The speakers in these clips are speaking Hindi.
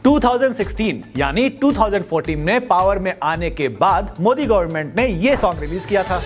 2016 यानी 2014 में पावर में आने के बाद मोदी गवर्नमेंट ने यह सॉन्ग रिलीज किया था।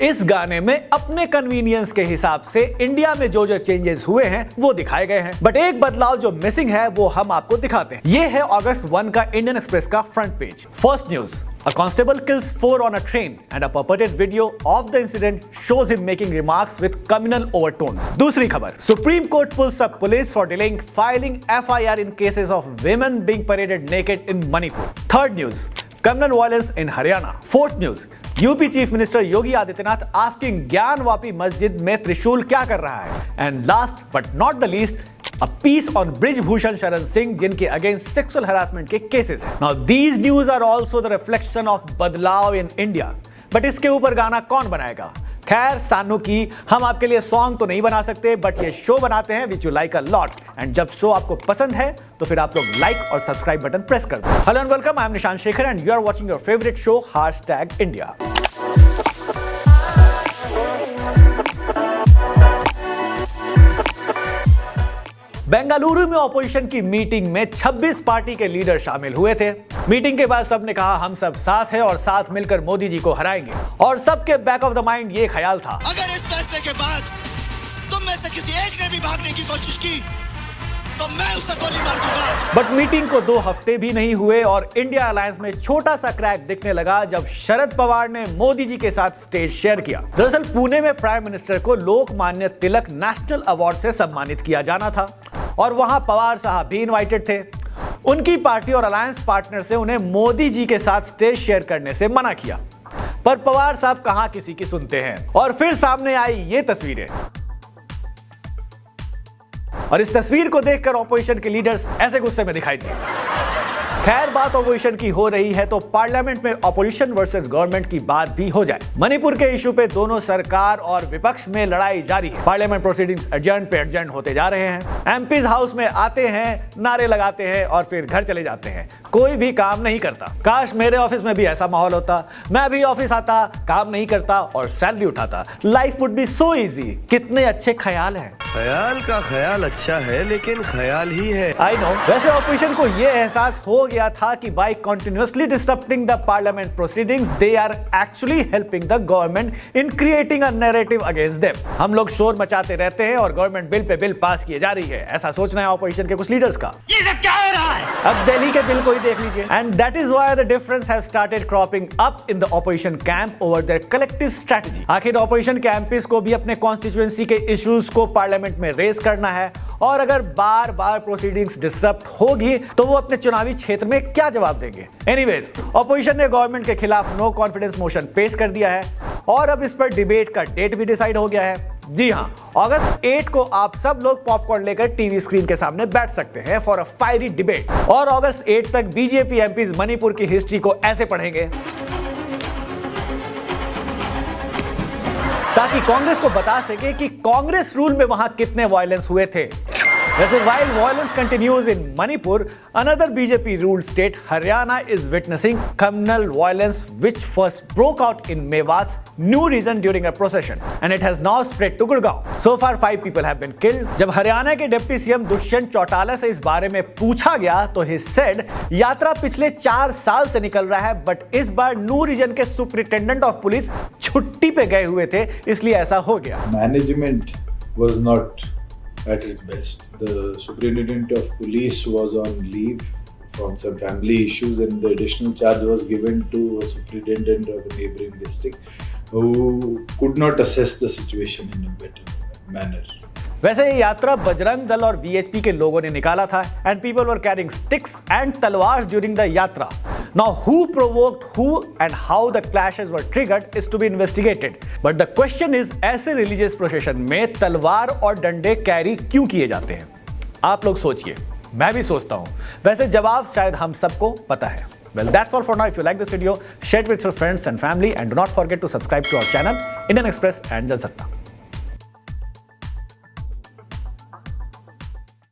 इस गाने में अपने कन्वीनियंस के हिसाब से इंडिया में जो चेंजेस हुए हैं वो दिखाए गए हैं, बट एक बदलाव जो मिसिंग है वो हम आपको दिखाते हैं। ये है अगस्त 1 का इंडियन एक्सप्रेस का front page. First news, a constable kills 4 on a train and a purported video of the incident shows him making remarks with communal overtones. दूसरी खबर, Supreme Court pulls up police for delaying filing FIR in cases of women being paraded naked in Manipur. Third news, communal violence in Haryana. Fourth news, UP chief minister Yogi Adityanath asking ज्ञान वापी मस्जिद में त्रिशूल क्या कर रहा है। And last but not the least, a piece on Brijbhushan Sharan Singh जिनके अगेंस्ट सेक्सुअल हरासमेंट के केसेस हैं। Now these news are also the reflection of बदलाव in India. बट इसके ऊपर गाना कौन बनाएगा? खैर सानू की, हम आपके लिए सॉन्ग तो नहीं बना सकते, बट ये शो बनाते हैं which you like a lot. And जब शो आपको पसंद है तो फिर आप लोग लाइक और सब्सक्राइब बटन प्रेस कर दो। Hello and welcome, I am Nishant Shekhar and you are watching your favourite show #India। Bengaluru में ऑपोजिशन की मीटिंग में 26 पार्टी के लीडर शामिल हुए थे। मीटिंग के बाद सबने कहा हम सब साथ हैं और साथ मिलकर मोदी जी को हराएंगे। और सबके बैक ऑफ द माइंड ये ख्याल था, अगर इस फैसले के बाद तुम में से किसी एक ने भी भागने की कोशिश की तो मैं उसे गोली मार दूंगा। बट मीटिंग को 2 हफ्ते भी नहीं हुए और इंडिया अलायंस में छोटा सा क्रैक दिखने लगा जब शरद पवार ने मोदी जी के साथ स्टेज शेयर किया। दरअसल पुणे में प्राइम मिनिस्टर को लोकमान्य तिलक नेशनल अवार्ड से सम्मानित किया जाना था और वहां पवार साहब भी इनवाइटेड थे। उनकी पार्टी और अलायंस पार्टनर से उन्हें मोदी जी के साथ स्टेज शेयर करने से मना किया, पर पवार साहब कहां किसी की सुनते हैं और फिर सामने आई ये तस्वीरें। और इस तस्वीर को देखकर ऑपोजिशन के लीडर्स ऐसे गुस्से में दिखाई दिए। खैर बात ऑपोजिशन की हो रही है तो पार्लियामेंट में ऑपोजिशन वर्सेस गवर्नमेंट की बात भी हो जाए। मणिपुर के इशू पे दोनों सरकार और विपक्ष में लड़ाई जारी है। पार्लियामेंट प्रोसीडिंग्स एडजर्न पे एडजर्न होते जा रहे हैं। एमपीज हाउस में आते हैं, नारे लगाते हैं और फिर घर चले जाते हैं। कोई भी काम नहीं करता। काश मेरे ऑफिस में भी ऐसा माहौल होता, मैं भी ऑफिस आता, काम नहीं करता और सैलरी उठाता। Life would be so easy. कितने अच्छे ख्याल हैं। ख्याल का ख्याल अच्छा है लेकिन ख्याल ही है। I know. वैसे ऑपोजिशन को यह एहसास हो गया था कि by continuously disturbing the parliament proceedings they are actually helping the government in creating a narrative against them. हम लोग शोर मचाते रहते हैं और गवर्नमेंट बिल पे बिल पास किए जा रही है, ऐसा सोचना है ऑपोजिशन के कुछ लीडर्स का। ये सब क्या हो रहा है? अब दिल्ली के बिल को ही देख लीजिए। And that is why the difference have started cropping up in the opposition camp over their collective strategy. आखिर ऑपोजिशन के एमपीज को भी अपने कॉन्स्टिट्यूएंसी के इश्यूज को पार्लियामेंट में रेज करना है और अगर बार बार प्रोसीडिंग्स डिस्टर्ब होगी तो वो अपने चुनावी क्षेत्र में क्या जवाब देंगे। एनीवेज, ऑपोजिशन ने गवर्नमेंट के खिलाफ नो कॉन्फिडेंस मोशन पेश कर दिया है और अब इस पर डिबेट का डेट भी डिसाइड हो गया है। जी हां, अगस्त 8 को आप सब लोग पॉपकॉर्न लेकर टीवी स्क्रीन के सामने बैठ सकते हैं फॉर अ फायरी डिबेट। और अगस्त 8 तक बीजेपी एमपीज मणिपुर की हिस्ट्री को ऐसे पढ़ेंगे ताकि कांग्रेस को बता सके कि कांग्रेस रूल में वहां कितने वायलेंस हुए थे। वैसे while violence continues in Manipur, another BJP ruled state, Haryana, is witnessing communal violence which first broke out in Mewat's new region during a procession and it has now spread to Gurgaon. So far 5 people have been killed. जब हरियाणा के डिप्टी सीएम दुष्यंत चौटाला से इस बारे में पूछा गया तो he said यात्रा पिछले 4 साल से निकल रहा है बट इस बार न्यू रीजन के सुपरिटेंडेंट ऑफ पुलिस छुट्टी पे गए हुए थे इसलिए ऐसा हो गया। Management was not at its best. The superintendent of police was on leave from some family issues and the additional charge was given to a superintendent of a neighboring district who could not assess the situation in a better manner. वैसे ये यात्रा बजरंग दल और वीएचपी के लोगों ने निकाला था and people were carrying sticks and talwar during the yatra. Now who provoked who and how the clashes were triggered is to be investigated. But the question is, ऐसे रिलीजियस प्रोसेशन में तलवार और डंडे कैरी क्यों किए जाते हैं? आप लोग सोचिए, मैं भी सोचता हूं। वैसे जवाब शायद हम सबको पता है। Well, that's all for now. If you like this video, share it with your friends and family and do not forget to subscribe to our channel Indian Express and Jansatta.